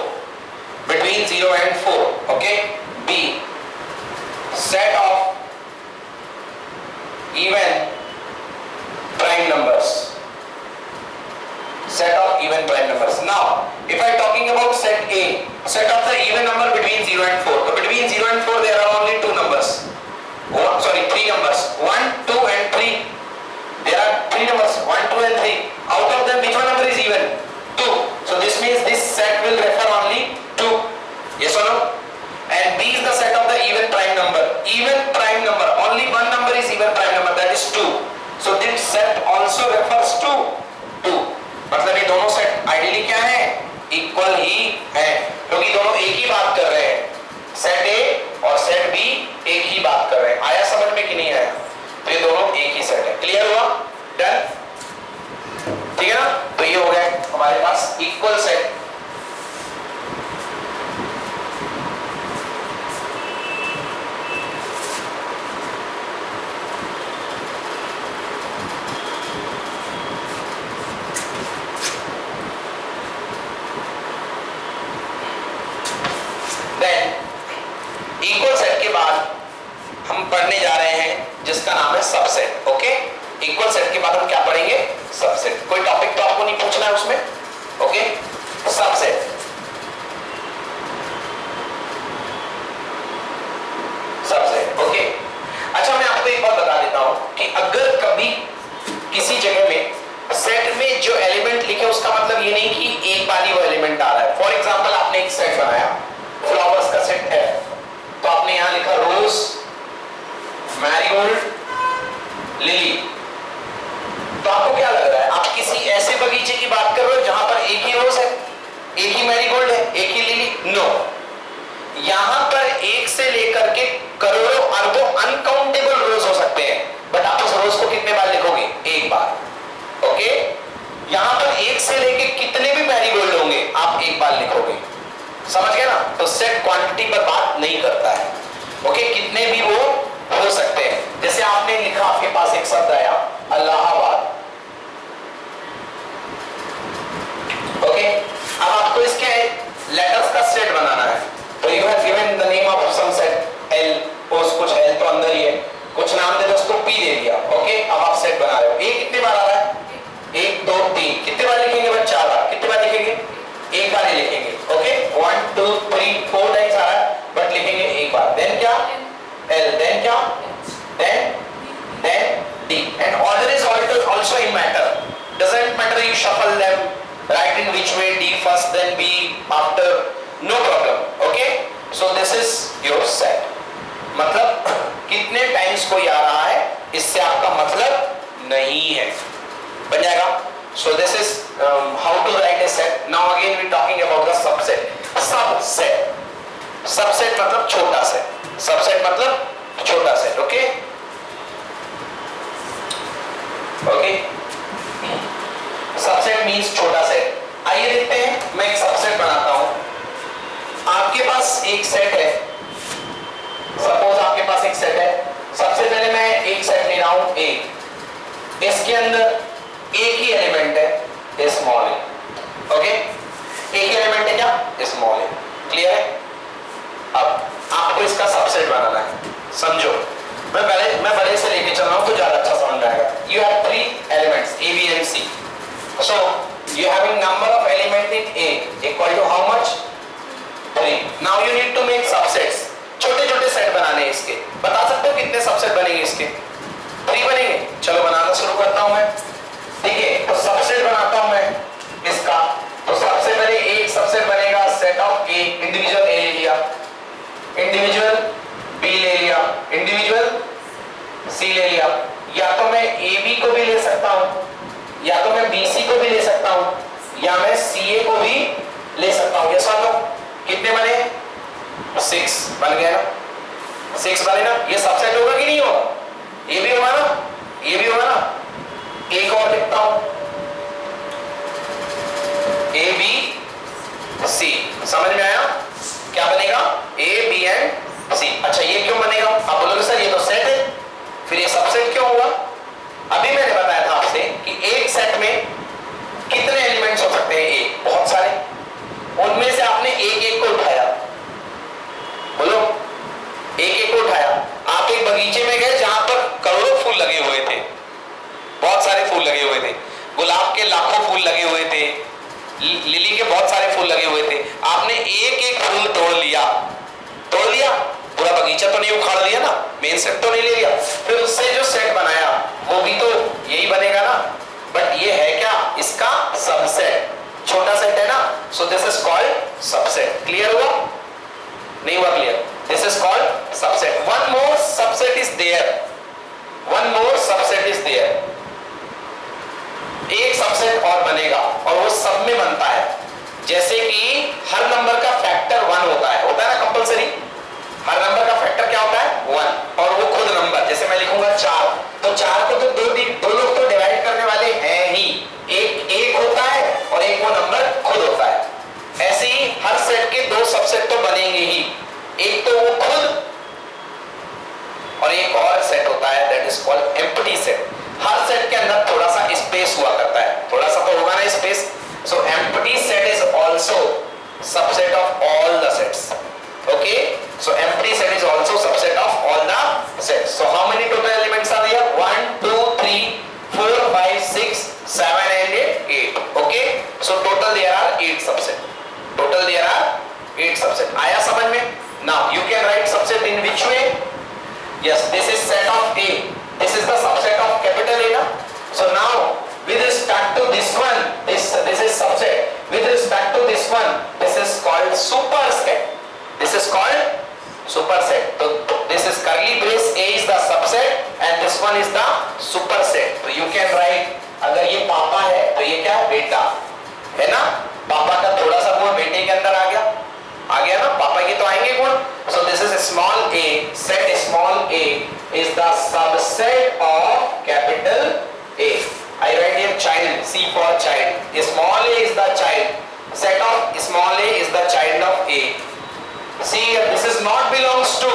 between 0 and 4. Okay, B, set of even prime numbers, set of even prime numbers. Now if I talking about set A, set of the even number between 0 and 4, so between 0 and 4 there are only three numbers, 1, 2 and 3. There are three numbers, 1, 2 and 3. Out of them which one number is even? 2. So this means this set will refer only to, yes or no? And B is the set of the even prime number. Even prime number, only one number is even prime number, that is 2. So this set also refers to 2. मतलब ये दोनों सेट आइडियली क्या है? इक्वल ही है, क्योंकि दोनों एक ही बात कर रहे हैं. सेट A और सेट B एक ही बात कर रहे हैं. आया समझ में कि नहीं आया? तो ये दोनों एक ही सेट है. क्लियर हुआ? डन? ठीक है ना? तो ये हो गया हमारे पास equal set. Then equal set के बाद हम पढ़ने जा रहे हैं जिसका नाम है सबसेट. ओके, इक्वल सेट के बाद हम क्या पढ़ेंगे? सबसेट. कोई टॉपिक तो आपको नहीं पूछना है उसमें. Okay, subset. सबसेट. ओके, अच्छा मैं आपको एक बात बता देता हूं कि अगर कभी किसी जगह में सेट में जो एलिमेंट लिखे उसका मतलब ये नहीं कि एक बार ही वो एलिमेंट आ रहा है. फॉर एग्जांपल आपने एक सेट बनाया, फ्लावर्स का सेट है, तो आपने यहां लिखा रोज, मैरीगोल्ड, लिली. तो आपको क्या लग रहा है? आप किसी ऐसे बगीचे की बात कर रहे हो जहां पर एक ही रोज है, एक ही मैरीगोल्ड है, एक ही लिली? नो, यहां पर एक से लेकर के करोड़ों अरबों अनकाउंटेबल रोज हो सकते हैं, बट आप उस रोज को कितने बार लिखोगे? एक बार. ओके, यहां पर एक से लेके कितने भी मैरीगोल्ड होंगे आप एक बार लिखोगे. समझ गए ना? तो सेट क्वांटिटी पर बात नहीं करता है. ओके, कितने भी वो हो सकते हैं. जैसे आपने लिखा, आपके पास एक शब्द आया इलाहाबाद. ओके, अब आपको इसके लेटर्स का सेट बनाना है, तो you have given the name of some set L. कुछ एल तो अंदर ही है, कुछ नाम दे दो उसको पी दे दिया. ओके, अब आप सेट बना रहे हो. ए कितने बार आ रहा है? 1, 2, 3. कितने बार लिखेंगे बच्चा? 4 बार. कितने बार लिखेंगे? एक बार ही लिखेंगे. ओके, 1, 2, 3, 4 टाइम्स आ रहा है, बट लिखेंगे एक बार. देन क्या? एल. देन क्या? then D. And order is also in matter. Doesn't matter you shuffle them, write in which way, D first, then B after, no problem. Okay, so this is your set. मतलब कितने टाइम्स कोई आ रहा है इससे आपका मतलब नहीं है. बन जाएगा. So this is how to write a set. Now again we talking about the subset. Subset. Subset मतलब छोटा सेट. Subset मतलब छोटा set. Okay, okay, subset means छोटा सेट. आइए देखते हैं, मैं एक सबसेट बनाता हूं. आपके पास एक सेट है, सपोज आपके पास एक सेट है. सबसे पहले मैं एक सेट ले रहा हूं ए. इसके अंदर एक ही एलिमेंट है, स्मॉल ए. ओके, एक ही एलिमेंट है क्या? स्मॉल ए. क्लियर है? अब आपको इसका सबसेट बनाना है. समझो, मैं बड़े से लेके चल रहा हूं तो ज्यादा अच्छा समझ आएगा. You have 3 elements A, B and C. So you having number of element in A equal to how much? 3. Now you need to make subsets. छोटे-छोटे सेट बनाने हैं इसके. बता सकते हो कितने सबसेट बनेंगे इसके? 3 बनेंगे. चलो बनाना शुरू करता हूं मैं. ठीक है, तो सबसेट बनाता हूं मैं इसका. तो सबसेट इंडिविजुअल सी ले लिया, या तो मैं ए बी को भी ले सकता हूं, या तो मैं बी सी को भी ले सकता हूं, या मैं सी ए को भी ले सकता हूं। ये सॉल्व लो, कितने बने? 6 बन गया ना, 6 बने ना। ये सबसेट होगा कि नहीं होगा? ये भी होगा ना, ये भी होगा ना। एक और लिखता हूं, ए बी सी, समझ में आया? क्या बनेगा? ए बी एंड सी। अच्छा ये क्यों बनेगा? आप बोलोगे सर ये तो सेट है, फिर ये सबसेट क्यों हुआ? अभी मैंने बताया था आपसे कि एक सेट में कितने एलिमेंट्स हो सकते हैं? एक, बहुत सारे। उनमें से आपने एक एक को उठाया, बोलो एक एक को उठाया। आप एक बगीचे में गए जहां पर करोड़ों फूल लगे हुए थे, बहुत सारे फूल लगे हुए थे, गुलाब के लाखों फूल लगे हुए थे, लिली के बहुत सारे फूल लगे हुए थे। आपने एक एक फूल तोड़ लिया, तोड़ लिया, पूरा बगीचा तो नहीं उखाड़ लिया ना, मेन सेट तो नहीं ले लिया। फिर उससे जो सेट बनाया वो भी तो यही बनेगा ना, बट ये है क्या? इसका सबसेट, छोटा सेट है ना, so this is called subset. Clear हुआ? नहीं हुआ clear? This is called subset. One more subset is there, one more subset is there. एक सबसेट और बनेगा और वो सब में बनता है। जैसे कि हर नंबर का फैक्टर 1 होता है ना कंपलसरी। हर नंबर का फैक्टर क्या होता है? 1, और वो खुद नंबर। जैसे मैं लिखूंगा 4, तो 4 को तो दो लोग तो डिवाइड करने वाले हैं ही, एक होता है और एक वो नंबर खुद होता है। ऐसे ही हर सेट के 2 सबसेट तो बनेंगे ही, एक तो वो खुद और एक और सेट होता है, that is called empty set. Her set के अंदर थोड़ा सा स्पेस हुआ करता है, थोड़ा सा तो होगा ना space. So empty set is also subset of all the sets. Okay, so empty set is also subset of all the sets. So how many total elements are there? 1 2 3 4 5 6 7 and 8. Okay, so total there are 8 subset, total there are 8 subset. आया समझ में? Now you can write subset in which way? Yes, this is set of A. This is the subset of capital A. Na? So now, with respect to this one, this is subset. With respect to this one, this is called superset. This is called superset. So this is curly brace. A is the subset, and this one is the superset. So you can write. अगर ये पापा है, तो ये क्या है? बेटा है ना? पापा का थोड़ा सा गुण बेटे के अंदर आ गया ना? पापा के तो आएंगे गुण। So this is a small a, set small a is the subset of capital A. I write here child, C for child. Small a is the child. Set of small a is the child of A. See here, this is not belongs to,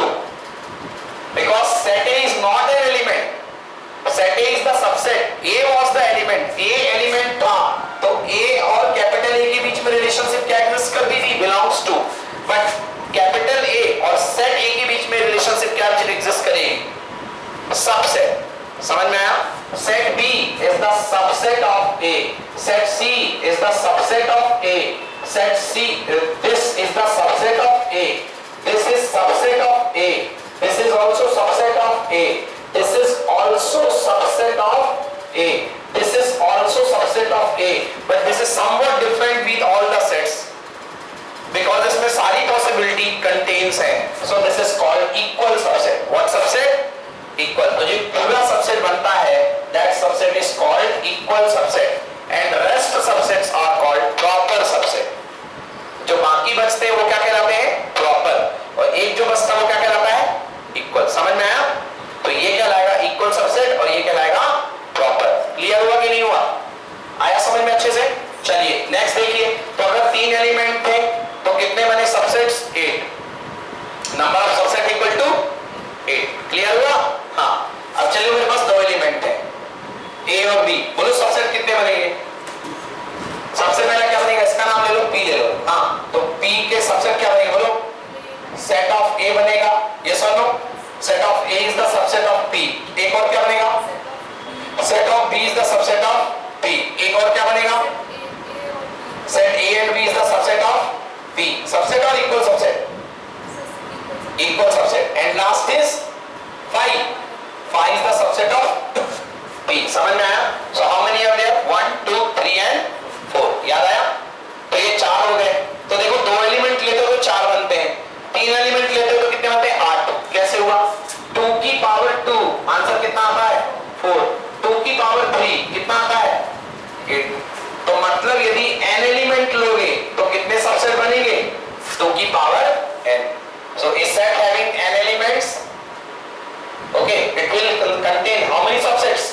because set A is not an element. Set A is the subset. A was the element. A element था, तो A और capital A के बीच में relationship क्या exist करती थी? Belongs to. But capital A और सेट ए के बीच में रिलेशनशिप क्या एग्जिस्ट करेगी? सबसेट। समझ में आया? Set B is the subset of A, set C is the subset of A, set C, this is the subset of A, this is subset of A, this is also subset of A, this is also subset of A, this is also subset of A, but this is something different with all the sets, because इसमें सारी possibility contains है. So this is called equal subset. What subset? Equal. तो जो पूरा subset बनता है, that subset is called equal subset, and rest subsets are called proper subset. जो बाकी बचते हैं वो क्या कहलाते हैं? Proper. और एक जो बचता है वो क्या कहलाता है? Equal. समझ में आया? तो ये कहलाएगा equal subset और ये कहलाएगा proper. Clear हुआ कि नहीं हुआ? आया समझ में अच्छे से? चलिए नेक्स्ट देखिए। तो अगर 3 एलिमेंट थे तो कितने बने subsets? 8। Number of subset equal to 8। Clear हुआ? हाँ। अब चलिए मेरे पास 2 एलिमेंट है, ए और बी। बोलो सबसेट कितने बनेंगे? सबसे पहला क्या बनेगा? इसका नाम ले लो, पी ले लो। हाँ, तो पी के सबसेट क्या बनेगा? बोलो सेट ऑफ ए बनेगा। यस और no? Set of A is the subset of P. एक और क्या बनेगा? Set of B is the subset of P. एक और क्या बनेगा? Set A and B is the subset of P. Subset or equal subset? Equal subset. And last is phi. Phi is the subset of P. समझ में आया? So how many are there? 1, 2, 3 and 4. याद आया? तो ये 4 हो गए। तो देखो 2 एलिमेंट लेते हो तो 4 बनते हैं, 3 एलिमेंट लेते हो तो कितने बनते हैं? 8। कैसे हुआ? 2 आंसर कितना आता है 4। 2 की पावर 3 कितना आता है 8। तो मतलब यदि n एलिमेंट लोगे तो कितने सबसेट बनेंगे 2 की power n। So a set having n elements, okay, it will contain how many subsets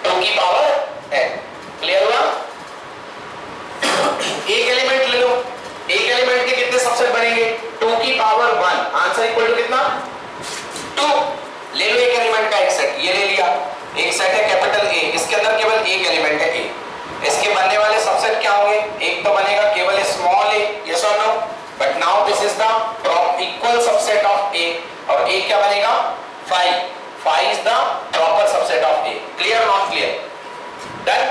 2 की पावर n। क्लियर हुआ? एक एलिमेंट ले लो, एक एलिमेंट के कितने सबसेट बनेंगे 2 की पावर 1। आंसर इक्वल टू कितना 2। ले लो एक एलिमेंट का एक सेट, ये ले लिया, एक सेट है कैपिटल A, इसके अंदर केवल एक एलिमेंट है A। इसके बनने वाले सबसेट क्या होंगे? एक तो बनेगा केवल स्मॉल a, यस और no, but now this is the equal subset of A, और A क्या बनेगा 5। 5 is the proper subset of A। Clear not clear? Done?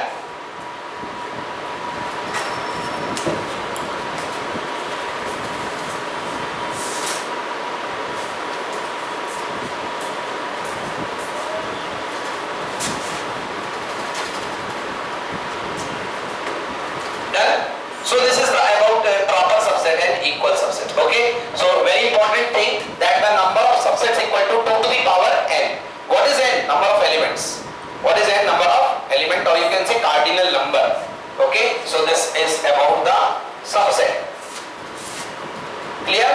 So this is about proper subset and equal subset. Okay. So very important thing that the number of subsets equal to 2 to the power n. What is n? Number of elements. What is n? Number of element, or you can say cardinal number. Okay. So this is about the subset. Clear?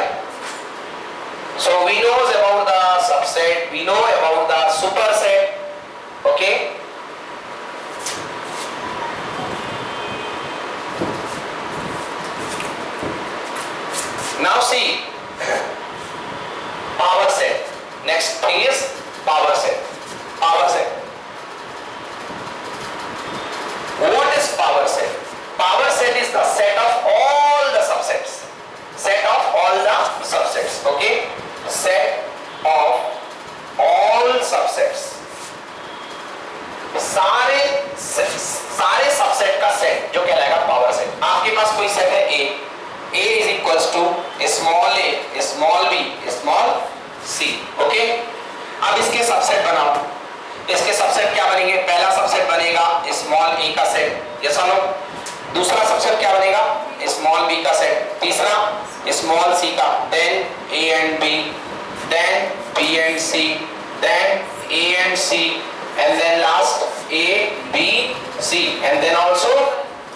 So we know about the subset. We know about the superset. Okay. Now see power set. Next thing is power set. Power set. What is power set? Power set is the set of all the subsets. Set of all the subsets. Okay. Set of all subsets. सारे सबसेट का सेट जो कहलाएगा पावर सेट। आपके पास कोई सेट है A is equals to small a, small b, small c, okay? अब इसके सबसेट बनाओ। इसके सबसेट क्या बनेंगे? पहला सबसेट बनेगा स्मॉल a का सेट, यस और नो। दूसरा सबसेट क्या बनेगा? स्मॉल b का सेट। तीसरा स्मॉल c का, then a and b, then b and c, then a and c, and then last a b c, and then also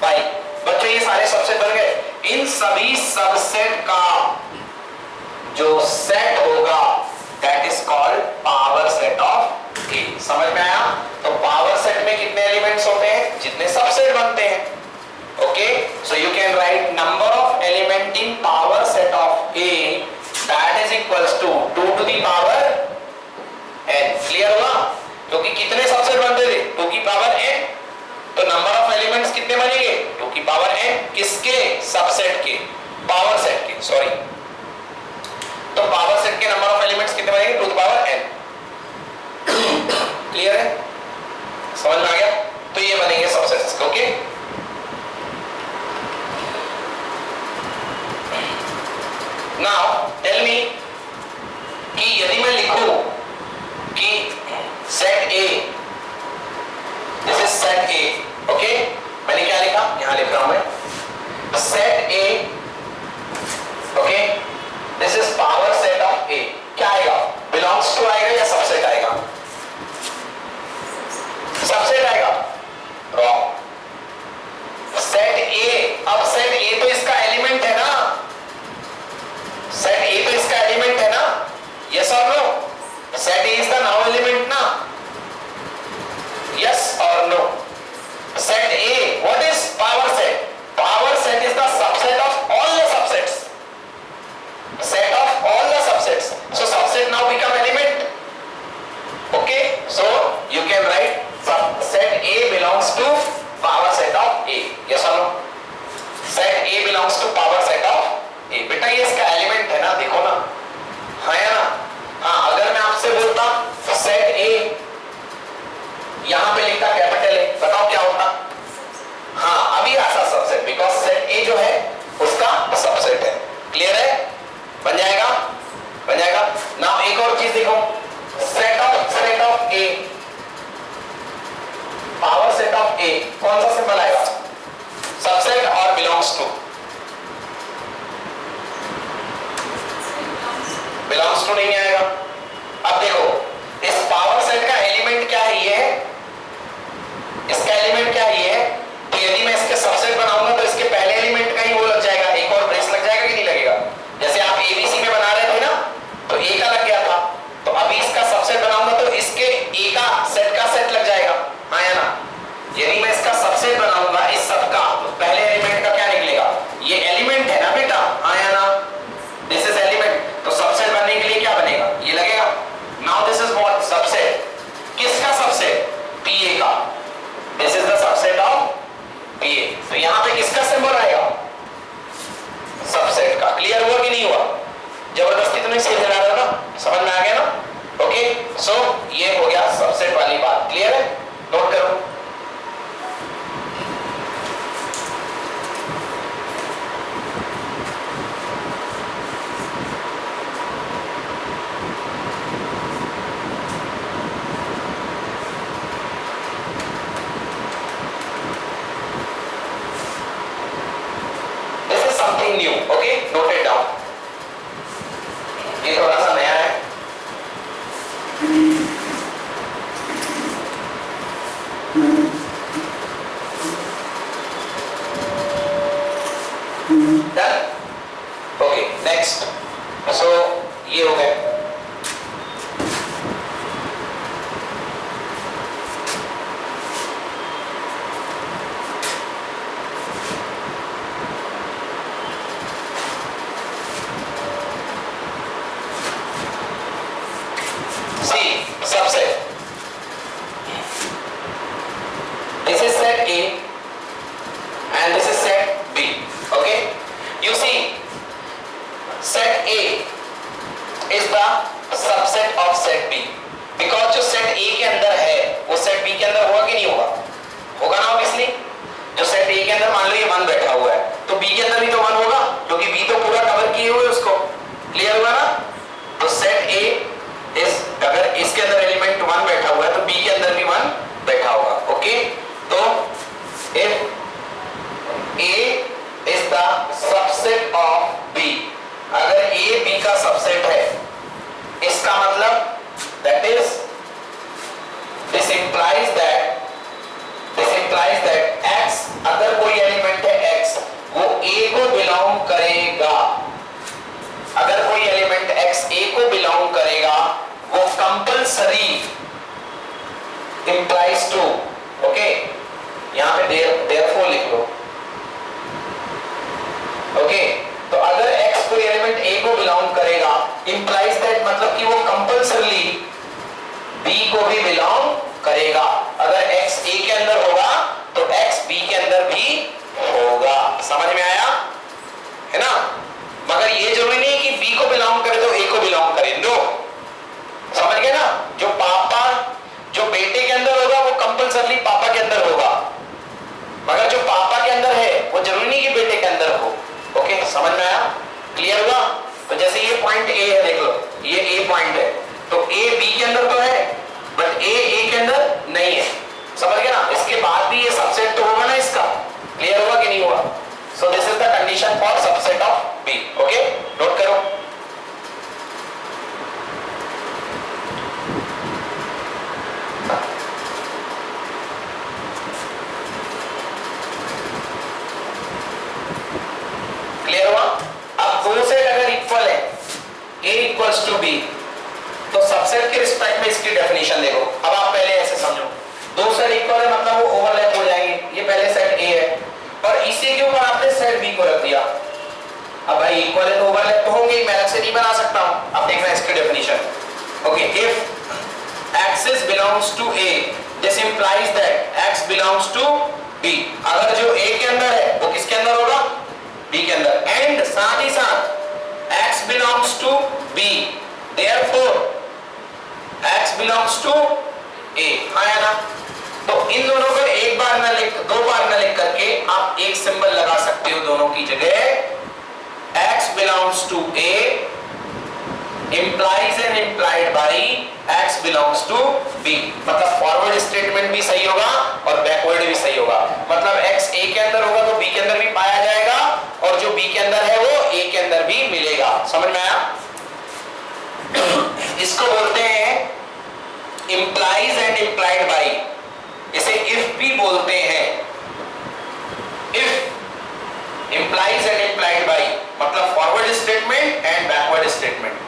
5। बच्चों ये सारे सबसेट बन गए। इन सभी सबसेट का जो सेट होगा that is called power set of A। समझ में आया? तो पावर सेट में कितने एलिमेंट्स होते हैं? जितने सबसेट बनते हैं। Okay, so you can write number of element in power set of A that is equals to 2 to the power n। क्लियर हुआ? क्योंकि कितने सबसेट बनते थे 2 की पावर n, तो नंबर ऑफ एलिमेंट्स कितने बनेंगे 2 की पावर n। किसके? सबसेट के, पावर सेट के, सॉरी। तो पावर सेट के नंबर ऑफ एलिमेंट्स कितने बनेंगे 2 to the power n। Clear है? समझ में आ गया? तो ये बनेंगे subsets. Okay, now tell me कि यदि मैं लिखूं कि set A, this is set A, okay, मैंने क्या लिखा? यहां लिख रहा हूं मैं set A, okay, this is power set of A। क्या आएगा? Belongs to compulsory implies to, okay, यहां पे therefore लिख लो, ओके। तो अगर x कोई एलिमेंट a को बिलोंग करेगा, implies that मतलब कि वो कंपल्सरली b को भी बिलोंग करेगा। अगर x a के अंदर होगा तो x b के अंदर भी होगा। समझ में आया है ना? मगर ये जरूरी नहीं कि b को बिलोंग करे तो a को बिलोंग करे, नो। समझ गए ना? जो पापा जो बेटे के अंदर होगा वो कंपल्सरली पापा के अंदर होगा, मगर जो पापा के अंदर है वो जरूरी नहीं कि बेटे के अंदर हो। ओके, समझ में आया? क्लियर हुआ? तो जैसे ये पॉइंट ए है, देख लो, ये ए पॉइंट है, तो ए बी के अंदर तो है बट ए के अंदर नहीं है। समझ गए ना? इसके बाद भी ये सबसेट तो होगा ना इसका। क्लियर हुआ कि नहीं हुआ? So this is the condition for subset of B. Okay, note करो। क्लियर हुआ? अब दो सेट अगर इक्वल है, A इक्वल्स टू बी, तो सबसेट के रिस्पेक्ट में इसकी डेफिनेशन देखो। अब आप पहले ऐसे समझो, दो सेट इक्वल है मतलब वो ओवरलैप हो जाएंगे। ये पहले सेट A है और इसी के ऊपर आपने सेट B को रख दिया। अब भाई इक्वल है तो ओवरलैप तो होंगे, मैं अलग से नहीं बना सकता हूं। अब देखना इसकी definition. Okay, if x belongs to A, this implies that x belongs to B। अगर जो A के अंदर है वो किसके अंदर होगा? B के अंदर। एंड साथ ही साथ x belongs to B, therefore x belongs to A। आया ना? तो इन दोनों को एक बार ना लिख, दो बार ना लिख करके आप एक सिंबल लगा सकते हो दोनों की जगह। x belongs to A implies and implied by x belongs to B। मतलब फॉरवर्ड स्टेटमेंट भी सही होगा और बैकवर्ड भी सही होगा। मतलब x A के अंदर होगा तो B के अंदर भी पाया जाएगा और जो B के अंदर है वो A के अंदर भी मिलेगा। समझ में आया? इसको बोलते हैं implies and implied by, इसे if भी बोलते हैं। if implies and implied by मतलब forward statement and backward statement.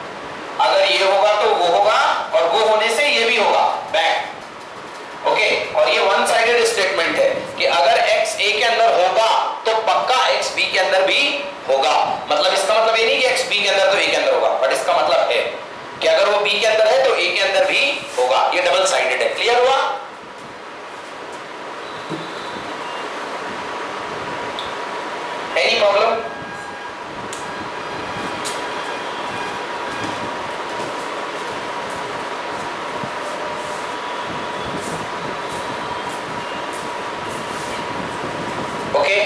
अगर ये होगा तो वो होगा और वो होने से ये भी होगा, बैक। ओके, और ये वन साइडेड स्टेटमेंट है कि अगर x A के अंदर होगा तो पक्का x B के अंदर भी होगा। मतलब इसका मतलब ये नहीं कि x B के अंदर तो A के अंदर होगा, बट इसका मतलब है कि अगर वो B के अंदर है तो A के अंदर भी होगा। ये डबल साइडेड है। क्लियर हुआ? Any problem? ओके,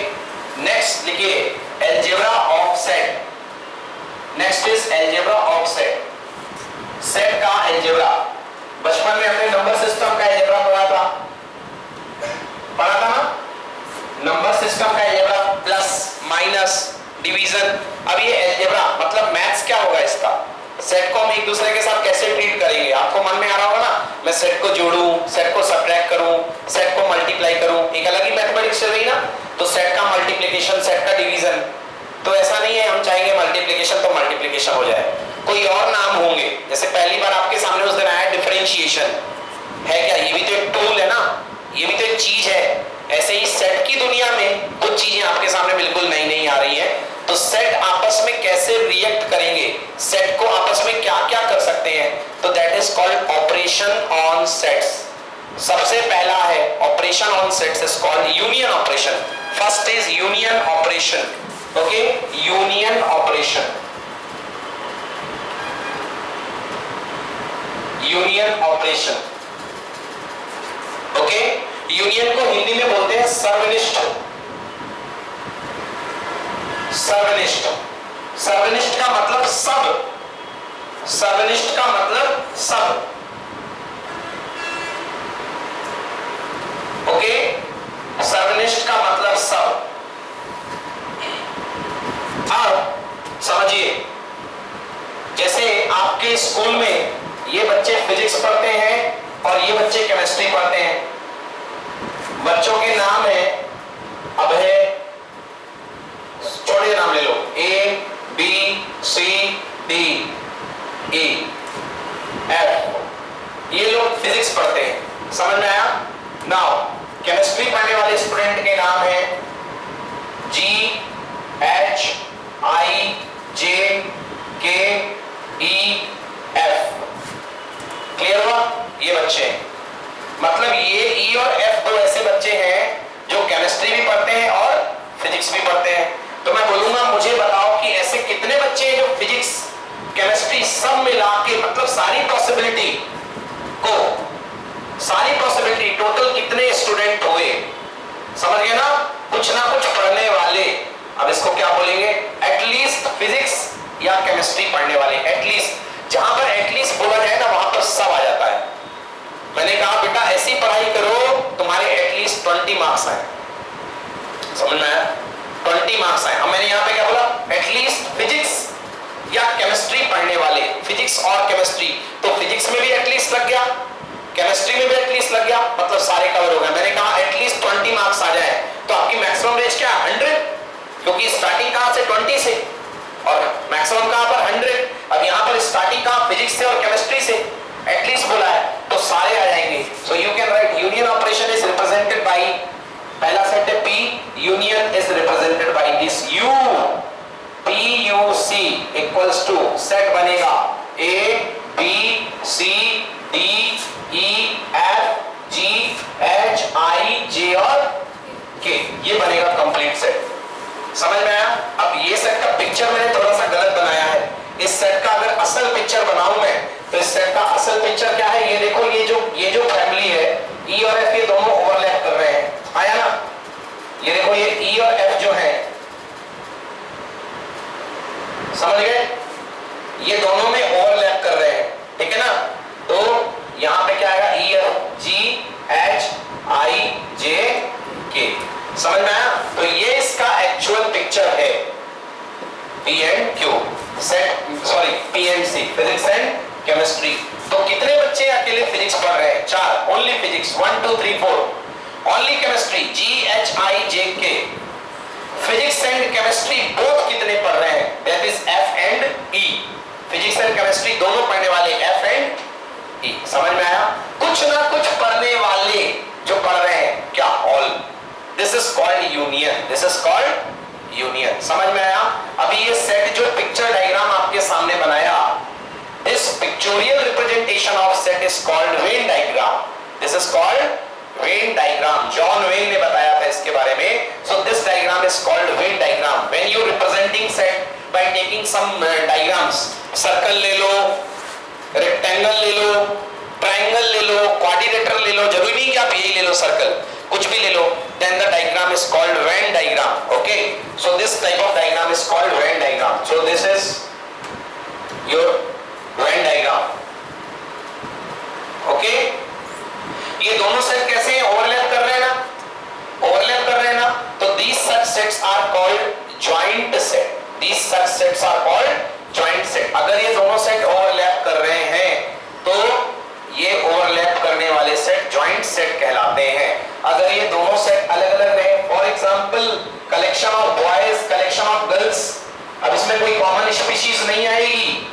नेक्स्ट लिखिए algebra of set. Next is algebra of set. Set का अलजेब्रा, बचपन में हमने नंबर सिस्टम का अलजेब्रा पढ़ा था ना? नंबर सिस्टम का अलजेब्रा, प्लस माइनस डिवीजन। अब ये अलजेब्रा मतलब मैथ्स क्या होगा इसका? सेट को हम एक दूसरे के साथ कैसे ट्रीट करेंगे? आपको मन में आ रहा होगा ना, मैं सेट को जोड़ूं, सेट को सब्ट्रैक्ट करूं, सेट को मल्टीप्लाई करूं, एक अलग ही मैथमेटिक्स चल रही ना। तो सेट का मल्टीप्लिकेशन, सेट का डिवीजन, तो ऐसा नहीं है हम चाहेंगे मल्टीप्लिकेशन तो मल्टीप्लिकेशन हो जाए। कोई और नाम होंगे, जैसे पहली बार आपके सामने उस दिन आया डिफरेंशिएशन, है क्या? ये भी तो एक टूल है ना, ये भी तो एक चीज है। ऐसे ही सेट की दुनिया में कुछ चीजें आपके सामने बिल्कुल नई नई आ रही हैं। तो सेट आपस में कैसे रिएक्ट करेंगे, सेट को आपस में क्या क्या कर सकते हैं, तो that is called operation on sets. सबसे पहला है operation on sets is called union operation. First is union operation. Okay, union operation, union operation. Okay, union को हिंदी में बोलते हैं सर्वनिष्ठ। सर्वनिष्ठ, सर्वनिष्ठ का मतलब सब, सर्वनिष्ठ का मतलब सब। ओके, सर्वनिष्ठ का मतलब सब। अब समझिए, जैसे आपके स्कूल में ये बच्चे फिजिक्स पढ़ते हैं और ये बच्चे केमिस्ट्री पढ़ते हैं। बच्चों के नाम है अभय, छोटे नाम ले लो, A B C D E F, ये लोग फिजिक्स पढ़ते हैं, समझ में आया? नाउ केमिस्ट्री पढ़ने वाले स्टूडेंट के नाम है GHIJKEF। क्लियर हुआ? ये बच्चे मतलब ये E और F दो ऐसे बच्चे हैं जो केमिस्ट्री भी पढ़ते हैं और फिजिक्स भी पढ़ते हैं। तो मैं बोलूंगा मुझे बताओ कि ऐसे कितने बच्चे हैं जो फिजिक्स केमिस्ट्री सब मिला के मतलब सारी पॉसिबिलिटी टोटल कितने स्टूडेंट हुए? समझ गए ना? कुछ ना कुछ पढ़ने वाले। अब इसको क्या बोलेंगे? एटलीस्ट फिजिक्स या केमिस्ट्री पढ़ने वाले। एटलीस्ट, जहां पर एटलीस्ट बोला जाए ना वहां पर सब आ जाता है। मैंने कहा बेटा ऐसी पढ़ाई करो तुम्हारे एटलीस्ट 20 मार्क्स आए। समझ में आया? 20 मार्क्स आए। अब मैंने यहां पे क्या बोला? एटलीस्ट फिजिक्स या केमिस्ट्री पढ़ने वाले, फिजिक्स और केमिस्ट्री। तो फिजिक्स में भी एटलीस्ट लग गया, केमिस्ट्री में भी एटलीस्ट लग गया, मतलब सारे कवर हो गए। मैंने कहा एटलीस्ट 20 मार्क्स आ जाए तो आपकी मैक्सिमम रेंज क्या है? 100, क्योंकि स्टार्टिंग कहां से? 20 से और मैक्सिमम कहां पर? 100। अब यहां पर स्टार्टिंग कहां? फिजिक्स से और केमिस्ट्री से। एटलीस्ट बोला है तो सारे आ जाएंगे। So you can write union operation is represented by, पहला सेट है P, union is represented by this U, PUC equals to set बनेगा A B C D E F G H I J और K, ये बनेगा कंप्लीट सेट। समझ में आया? अब ये सेट का पिक्चर मैंने थोड़ा सा गलत बनाया है। इस सेट का अगर असल पिक्चर बनाऊं मैं तो इस सेट का असल पिक्चर क्या है? ये देखो, ये जो फैमिली है E और F, ये दोनों ओवरलैप कर रहे हैं। आया ना? ये देखो, ये E और F जो है, समझ गए? ये दोनों में ओवरलैप कर रहे हैं, ठीक है ना? तो यहां पे क्या आएगा? E F G H I J K। समझ में आया? तो ये इसका एक्चुअल पिक्चर है। P and Q set, sorry P and C, physics and chemistry. तो कितने बच्चे अकेले फिजिक्स पढ़ रहे हैं? 4, only physics. 1 2 3 4। Only chemistry GHIJK। Physics and chemistry both कितने पढ़ रहे हैं? That is F and E। Physics and chemistry दोनों पढ़ने वाले F and E। समझ में आया? कुछ ना कुछ पढ़ने वाले जो पढ़ रहे हैं, क्या? All. This is called union, this is called union. समझ में आया? अभी ये सेट जो पिक्चर डायग्राम आपके सामने बनाया, this pictorial representation of set is called Venn diagram. This is called Venn diagram. John Wayne ने बताया था इसके बारे में। So this diagram is called Venn diagram. When you representing set by taking some diagrams, circle ले लो, rectangle ले लो, triangle ले लो, quadrilateral ले लो, जरूरी नहीं कि आप यही ले लो सर्कल, कुछ भी ले लो, then the diagram is called Venn diagram. Okay? So this type of diagram is called Venn diagram. So this is your Venn diagram. Okay? ये दोनों सेट कैसे हैं? ओवरलैप कर रहे हैं ना? ओवरलैप कर रहे हैं ना? तो these such sets are called joint set. These such sets are called joint set. अगर ये दोनों सेट ओवरलैप कर रहे हैं तो ये ओवरलैप करने वाले सेट जॉइंट सेट कहलाते हैं। अगर ये दोनों सेट अलग अलग रहे, for example collection of boys, collection of girls, अब इसमें कोई कॉमन स्पीशीज नहीं आएगी।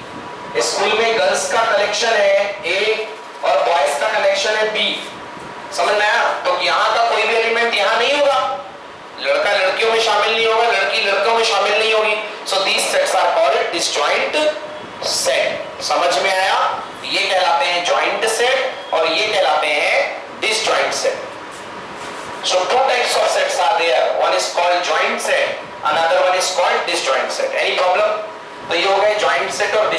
स्कूल में गर्ल्स का कलेक्शन है A और बॉयज का कलेक्शन है B। समझ में आया? तो यहाँ का कोई भी एलिमेंट यहाँ नहीं होगा, लड़का लड़कियों में शामिल नहीं होगा, लड़की लड़कों में शामिल नहीं होगी। So these sets are called disjoint set. समझ में आया? ये कहलाते हैं जॉइंट सेट और ये कहलाते हैं disjoint set. So two types of sets are there. One is called joint set, another one is called disjoint set. Any problem? तो ये हो गए joint set और